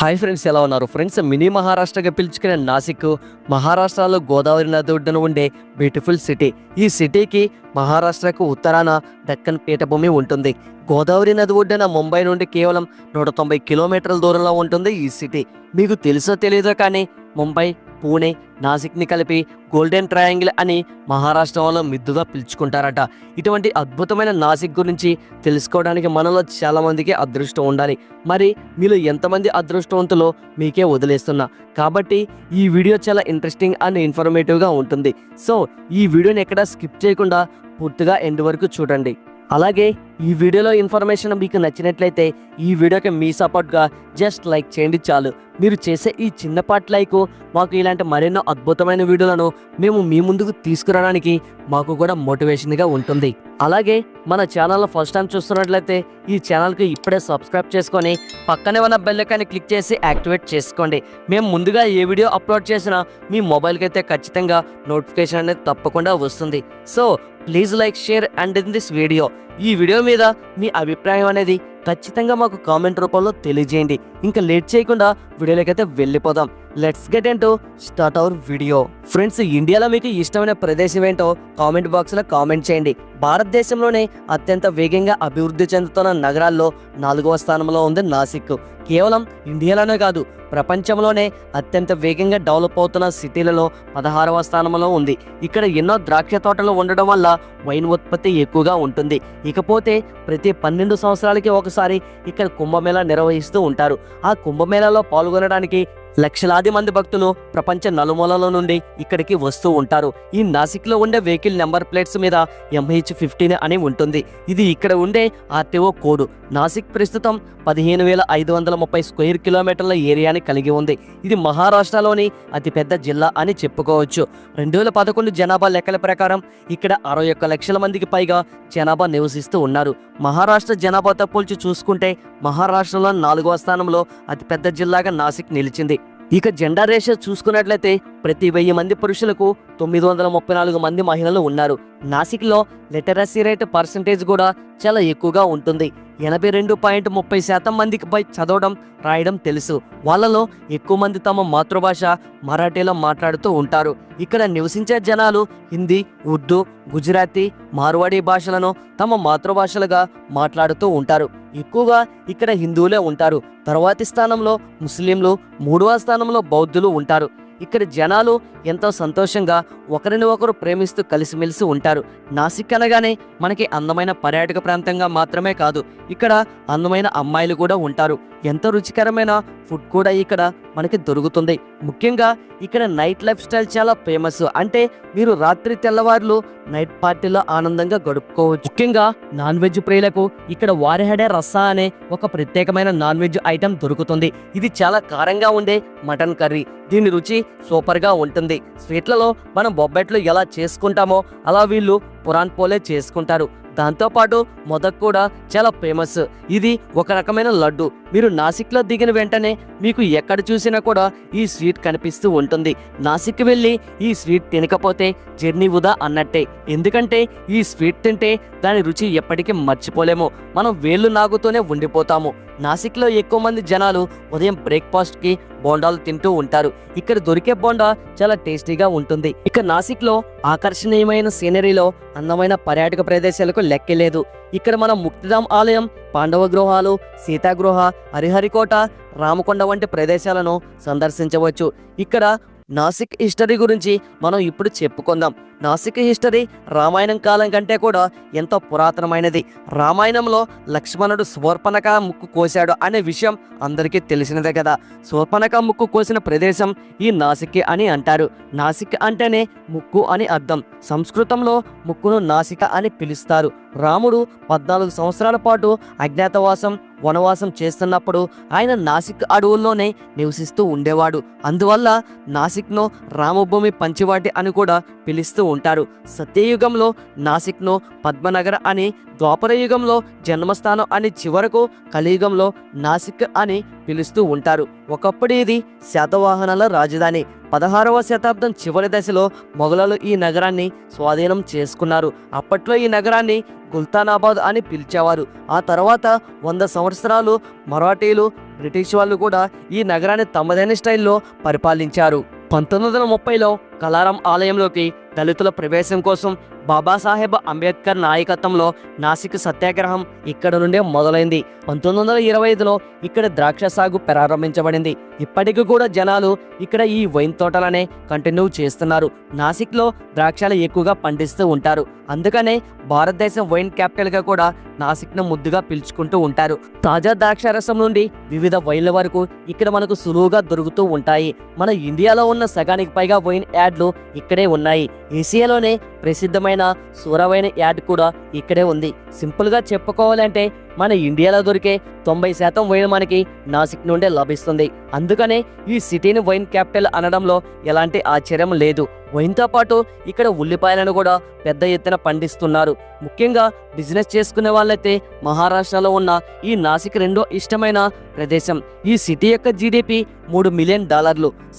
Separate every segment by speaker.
Speaker 1: Hi friends, ఎలా ఉన్నారు friends? Mini మహారాష్ట్రగా పిలుచుకునే నాసిక్ మహారాష్ట్రలో గోదావరి నది ఒడ్డున ఉండే బ్యూటిఫుల్ సిటీ. ఈ సిటీకి మహారాష్ట్రకు ఉత్తరాన దక్కన్ పీఠభూమి ఉంటుంది. గోదావరి నది ఒడ్డున ముంబై నుండి కేవలం 190 కిలోమీటర్ల దూరంలో ఉంటుంది ఈ సిటీ. మీకు తెలుసో తెలియదో కానీ ముంబై, పూణే, నాసిక్ని కలిపి గోల్డెన్ ట్రయాంగిల్ అని మహారాష్ట్రలో మిద్దుగా పిలుచుకుంటారట. ఇటువంటి అద్భుతమైన నాసిక్ గురించి తెలుసుకోవడానికి మనలో చాలామందికి అదృష్టం ఉండాలి. మరి మీలో ఎంతమంది అదృష్టవంతులో మీకే వదిలేస్తున్నా. కాబట్టి ఈ వీడియో చాలా ఇంట్రెస్టింగ్ అండ్ ఇన్ఫర్మేటివ్గా ఉంటుంది. సో ఈ వీడియోని ఎక్కడా స్కిప్ చేయకుండా పూర్తిగా ఎండ్ వరకు చూడండి. అలాగే ఈ వీడియోలో ఇన్ఫర్మేషన్ మీకు నచ్చినట్లయితే ఈ వీడియోకి మీ సపోర్ట్గా జస్ట్ లైక్ చేయండి చాలు. మీరు చేసే ఈ చిన్నపాటి లైక్ మాకు ఇలాంటి మరెన్నో అద్భుతమైన వీడియోలను మేము మీ ముందుకు తీసుకురావడానికి మాకు కూడా మోటివేషన్గా ఉంటుంది. అలాగే మన ఛానల్ ఫస్ట్ టైం చూస్తున్నట్లయితే ఈ ఛానల్కి ఇప్పుడే సబ్స్క్రైబ్ చేసుకొని పక్కనే ఉన్న బెల్ ఐకాన్ని క్లిక్ చేసి యాక్టివేట్ చేసుకోండి. మేము ముందుగా ఏ వీడియో అప్లోడ్ చేసినా మీ మొబైల్కి అయితే ఖచ్చితంగా నోటిఫికేషన్ అనేది తప్పకుండా వస్తుంది. So please like, share and in this video. ఈ వీడియో మీద మీ అభిప్రాయం అనేది ఖచ్చితంగా మాకు కామెంట్ రూపంలో తెలియజేయండి. ఇంకా లేట్ చేయకుండా వీడియోలోకైతే వెళ్ళిపోదాం. Let's get into start our video. Friends, ఇండియాలో మీకు ఇష్టమైన ప్రదేశం ఏంటో కామెంట్ బాక్స్లో కామెంట్ చేయండి. భారతదేశంలోనే అత్యంత వేగంగా అభివృద్ధి చెందుతున్న నగరాల్లో 4వ స్థానంలో ఉంది నాసిక్. కేవలం ఇండియాలోనే కాదు, ప్రపంచంలోనే అత్యంత వేగంగా డెవలప్ అవుతున్న సిటీలలో 16వ స్థానంలో ఉంది. ఇక్కడ ఎన్నో ద్రాక్ష తోటలు ఉండడం వల్ల వైన్ ఉత్పత్తి ఎక్కువగా ఉంటుంది. ఇకపోతే ప్రతి 12 సంవత్సరాలకి ఒకసారి ఇక్కడ కుంభమేళా నిర్వహిస్తూ ఉంటారు. ఆ కుంభమేళాలో పాల్గొనడానికి లక్షలాది మంది భక్తులు ప్రపంచ నలుమూలల నుండి ఇక్కడికి వస్తూ ఉంటారు. ఈ నాసిక్లో ఉండే వెహికల్ నెంబర్ ప్లేట్స్ మీద MH15 అని ఉంటుంది. ఇది ఇక్కడ ఉండే RTO కోడ్. నాసిక్ ప్రస్తుతం 15,530 స్క్వేర్ కిలోమీటర్ల ఏరియాని కలిగి ఉంది. ఇది మహారాష్ట్రలోని అతిపెద్ద జిల్లా అని చెప్పుకోవచ్చు. 2011 జనాభా లెక్కల ప్రకారం ఇక్కడ 61 లక్షల మందికి పైగా జనాభా నివసిస్తూ ఉన్నారు. మహారాష్ట్ర జనాభాతో పోల్చి చూసుకుంటే మహారాష్ట్రలో 4వ స్థానంలో అతిపెద్ద జిల్లాగా నాసిక్ నిలిచింది. ఇక జెండర్ రేషియో చూసుకున్నట్లయితే ప్రతి 1000 మంది పురుషులకు 934 మంది మహిళలు ఉన్నారు. నాసిక్లో లిటరసీ రేట్ పర్సంటేజ్ కూడా చాలా ఎక్కువగా ఉంటుంది. 82.30% మందికి పై చదవడం, రాయడం తెలుసు. వాళ్ళలో ఎక్కువ మంది తమ మాతృభాష మరాఠీలో మాట్లాడుతూ ఉంటారు. ఇక్కడ నివసించే జనాలు హిందీ, ఉర్దూ, గుజరాతీ, మార్వాడీ భాషలను తమ మాతృభాషలుగా మాట్లాడుతూ ఉంటారు. ఎక్కువగా ఇక్కడ హిందువులే ఉంటారు. తర్వాతి స్థానంలో ముస్లింలు, 3వ స్థానంలో బౌద్ధులు ఉంటారు. ఇక్కడ జనాలు ఎంతో సంతోషంగా ఒకరిని ఒకరు ప్రేమిస్తూ కలిసిమెలిసి ఉంటారు. నాసిక్ అనగానే మనకి అందమైన పర్యాటక ప్రాంతంగా మాత్రమే కాదు, ఇక్కడ అందమైన అమ్మాయిలు కూడా ఉంటారు. ఎంతో రుచికరమైన ఫుడ్ కూడా ఇక్కడ మనకి దొరుకుతుంది. ముఖ్యంగా ఇక్కడ నైట్ లైఫ్ స్టైల్ చాలా ఫేమస్. అంటే మీరు రాత్రి తెల్లవారులు నైట్ పార్టీలో ఆనందంగా గడుపుకోవచ్చు. ముఖ్యంగా నాన్ వెజ్ ప్రియులకు ఇక్కడ వారిహెడే రస్సా అనే ఒక ప్రత్యేకమైన నాన్ వెజ్ ఐటెం దొరుకుతుంది. ఇది చాలా కారంగా ఉండే మటన్ కర్రీ. దీని రుచి సూపర్గా ఉంటుంది. స్వీట్లలో మనం బొబ్బట్లు ఎలా చేసుకుంటామో అలా వీళ్ళు పురాన్ పోలే చేసుకుంటారు. దాంతోపాటు మొదక్ కూడా చాలా ఫేమస్. ఇది ఒక రకమైన లడ్డు. మీరు నాసిక్లో దిగిన వెంటనే మీకు ఎక్కడ చూసినా కూడా ఈ స్వీట్ కనిపిస్తూ ఉంటుంది. నాసిక్ వెళ్ళి ఈ స్వీట్ తినకపోతే జర్నీ వృధా అన్నట్టే. ఎందుకంటే ఈ స్వీట్ తింటే దాని రుచి ఎప్పటికీ మర్చిపోలేము. మనం వేళ్ళు నాగుతూనే ఉండిపోతాము. నాసిక్లో ఎక్కువ మంది జనాలు ఉదయం బ్రేక్ఫాస్ట్కి బోండాలు తింటూ ఉంటారు. ఇక్కడ దొరికే బోండా చాలా టేస్టీగా ఉంటుంది. ఇక నాసిక్లో ఆకర్షణీయమైన సీనరీలో అందమైన పర్యాటక ప్రదేశాలకు లెక్కలేదు. ఇక్కడ మనం ముక్తిధామ్ ఆలయం, పాండవ గృహాలు, సీతాగృహ, హరిహరికోట, రామకొండ వంటి ప్రదేశాలను సందర్శించవచ్చు. ఇక్కడ నాసిక్ హిస్టరీ గురించి మనం ఇప్పుడు చెప్పుకుందాం. నాసిక్ హిస్టరీ రామాయణం కాలం కంటే కూడా ఎంతో పురాతనమైనది. రామాయణంలో లక్ష్మణుడు శూర్పణఖ ముక్కు కోశాడు అనే విషయం అందరికీ తెలిసినదే కదా. శూర్పణఖ ముక్కు కోసిన ప్రదేశం ఈ నాసిక్ అని అంటారు. నాసిక్ అంటేనే ముక్కు అని అర్థం. సంస్కృతంలో ముక్కును నాసిక అని పిలుస్తారు. రాముడు 14 సంవత్సరాల పాటు అజ్ఞాతవాసం, వనవాసం చేస్తున్నప్పుడు ఆయన నాసిక్ అడవుల్లోనే నివసిస్తూ ఉండేవాడు. అందువల్ల నాసిక్ను రామభూమి పంచవాటి అని కూడా పిలుస్తూ ఉంటారు. సత్యయుగంలో నాసిక్ను పద్మనగర్ అని, ద్వాపర యుగంలో జన్మస్థానం అని, చివరకు కలియుగంలో నాసిక్ అని పిలుస్తూ ఉంటారు. ఒకప్పుడు ఇది శాతవాహనాల రాజధాని. 16వ శతాబ్దం చివరి దశలో మొఘలులు ఈ నగరాన్ని స్వాధీనం చేసుకున్నారు. అప్పట్లో ఈ నగరాన్ని గుల్తానాబాద్ అని పిలిచేవారు. ఆ తర్వాత 100 సంవత్సరాలు మరాఠీలు, బ్రిటిష్ వాళ్ళు కూడా ఈ నగరాన్ని తమదైన స్టైల్లో పరిపాలించారు. 1930లో కలారం ఆలయంలోకి దళితుల ప్రవేశం కోసం బాబాసాహెబ్ అంబేద్కర్ నాయకత్వంలో నాసిక్ సత్యాగ్రహం ఇక్కడ నుండే మొదలైంది. 1925లో ఇక్కడ ద్రాక్ష సాగు ప్రారంభించబడింది. ఇప్పటికీ కూడా జనాలు ఇక్కడ ఈ వైన్ తోటలనే కంటిన్యూ చేస్తున్నారు. నాసిక్లో ద్రాక్షలు ఎక్కువగా పండిస్తూ ఉంటారు. అందుకనే భారతదేశం వైన్ క్యాపిటల్గా కూడా నాసిక్ను ముద్దుగా పిలుచుకుంటూ ఉంటారు. తాజా ద్రాక్ష రసం నుండి వివిధ వైన్ల వరకు ఇక్కడ మనకు సులువుగా దొరుకుతూ ఉంటాయి. మన ఇండియాలో ఉన్న సగానికి పైగా వైన్ యాడ్లు ఇక్కడే ఉన్నాయి. ఏషియాలోనే ప్రసిద్ధమైన సూరవైన యాడ్ కూడా ఇక్కడే ఉంది. సింపుల్గా చెప్పుకోవాలంటే మన ఇండియాలో దొరికే 90% వైన్ మనకి నాసిక్ నుండే లభిస్తుంది. అందుకనే ఈ సిటీని వైన్ క్యాపిటల్ అనడంలో ఎలాంటి ఆశ్చర్యం లేదు. వైన్తో పాటు ఇక్కడ ఉల్లిపాయలను కూడా పెద్ద ఎత్తున పండిస్తున్నారు. ముఖ్యంగా బిజినెస్ చేసుకునే వాళ్ళైతే మహారాష్ట్రలో ఉన్న ఈ నాసిక్ రెండో ఇష్టమైన ప్రదేశం. ఈ సిటీ యొక్క GDP $3 million.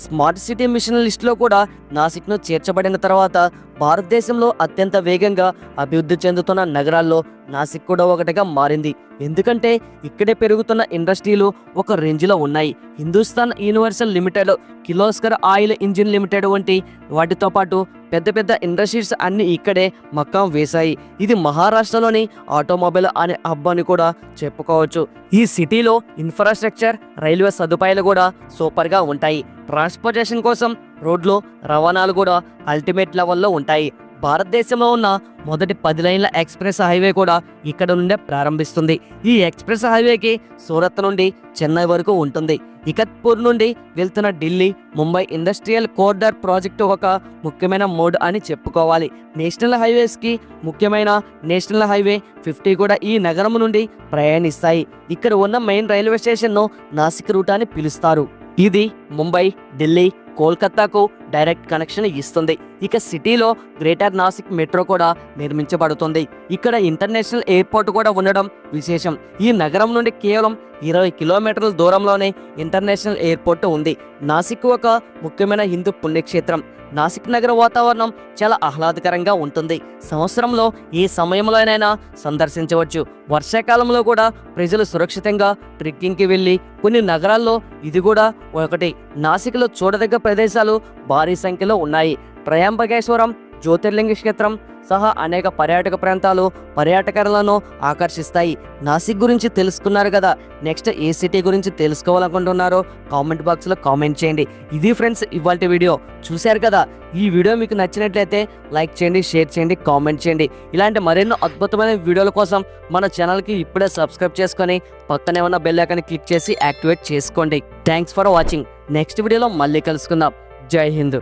Speaker 1: Smart city mission లిస్టులో కూడా నాసిక్ను చేర్చబడిన తర్వాత భారతదేశంలో అత్యంత వేగంగా అభివృద్ధి చెందుతున్న నగరాల్లో నాసిక్ కూడా ఒకటిగా మారింది. ఎందుకంటే ఇక్కడే పెరుగుతున్న ఇండస్ట్రీలు ఒక రేంజ్లో ఉన్నాయి. Hindustan universal limited, Kirloskar oil engine limited వంటి వాటితో పాటు పెద్ద పెద్ద ఇండస్ట్రీస్ అన్ని ఇక్కడే మకాం వేశాయి. ఇది మహారాష్ట్రలోని ఆటోమొబైల్ అనే హబ్ అని కూడా చెప్పుకోవచ్చు. ఈ సిటీలో ఇన్ఫ్రాస్ట్రక్చర్, రైల్వే సదుపాయాలు కూడా సూపర్గా ఉంటాయి. ట్రాన్స్పోర్టేషన్ కోసం రోడ్లు, రవాణాలు కూడా అల్టిమేట్ లెవెల్లో ఉంటాయి. భారతదేశంలో ఉన్న మొదటి 10 లైన్ల ఎక్స్ప్రెస్ హైవే కూడా ఇక్కడ నుండే ప్రారంభిస్తుంది. ఈ ఎక్స్ప్రెస్ హైవేకి సూరత్ నుండి చెన్నై వరకు ఉంటుంది. ఇకత్పూర్ నుండి వెళ్తున్న Delhi, Mumbai industrial corridor project ఒక ముఖ్యమైన మోడ్ అని చెప్పుకోవాలి. నేషనల్ హైవేస్కి ముఖ్యమైన నేషనల్ హైవే 50 కూడా ఈ నగరం నుండి ప్రయాణిస్తాయి. ఇక్కడ ఉన్న మెయిన్ రైల్వే స్టేషన్ను నాసిక్ రూట్ అని పిలుస్తారు. ఇది ముంబై, ఢిల్లీ, కోల్కతాకు డైరెక్ట్ కనెక్షన్ ఇస్తుంది. ఇక సిటీలో గ్రేటర్ నాసిక్ మెట్రో కూడా నిర్మించబడుతుంది. ఇక్కడ ఇంటర్నేషనల్ ఎయిర్పోర్ట్ కూడా ఉండడం విశేషం. ఈ నగరం నుండి కేవలం 20 కిలోమీటర్ల దూరంలోనే ఇంటర్నేషనల్ ఎయిర్పోర్ట్ ఉంది. నాసిక్ ఒక ముఖ్యమైన హిందూ పుణ్యక్షేత్రం. నాసిక్ నగర వాతావరణం చాలా ఆహ్లాదకరంగా ఉంటుంది. సంవత్సరంలో ఏ సమయంలోనైనా సందర్శించవచ్చు. వర్షాకాలంలో కూడా ప్రజలు సురక్షితంగా ట్రెక్కింగ్కి వెళ్ళి కొన్ని నగరాల్లో ఇది కూడా ఒకటి. నాసిక్లో చూడదగ్గ ప్రదేశాలు భారీ సంఖ్యలో ఉన్నాయి. త్రయంబకేశ్వరం జ్యోతిర్లింగ క్షేత్రం సహా అనేక పర్యాటక ప్రాంతాలు పర్యాటకులను ఆకర్షిస్తాయి. నాసిక్ గురించి తెలుసుకున్నారు కదా. నెక్స్ట్ ఏ సిటీ గురించి తెలుసుకోవాలనుకుంటున్నారో కామెంట్ బాక్స్లో కామెంట్ చేయండి. ఇది ఫ్రెండ్స్ ఇవాల్టి వీడియో. చూశారు కదా. ఈ వీడియో మీకు నచ్చినట్లయితే లైక్ చేయండి, షేర్ చేయండి, కామెంట్ చేయండి. ఇలాంటి మరెన్నో అద్భుతమైన వీడియోల కోసం మన ఛానల్కి ఇప్పుడే సబ్స్క్రైబ్ చేసుకొని పక్కనే ఉన్న బెల్ ఐకాన్ని క్లిక్ చేసి యాక్టివేట్ చేసుకోండి. Thanks for watching. నెక్స్ట్ వీడియోలో మళ్ళీ కలుసుకుందాం. జై హింద్.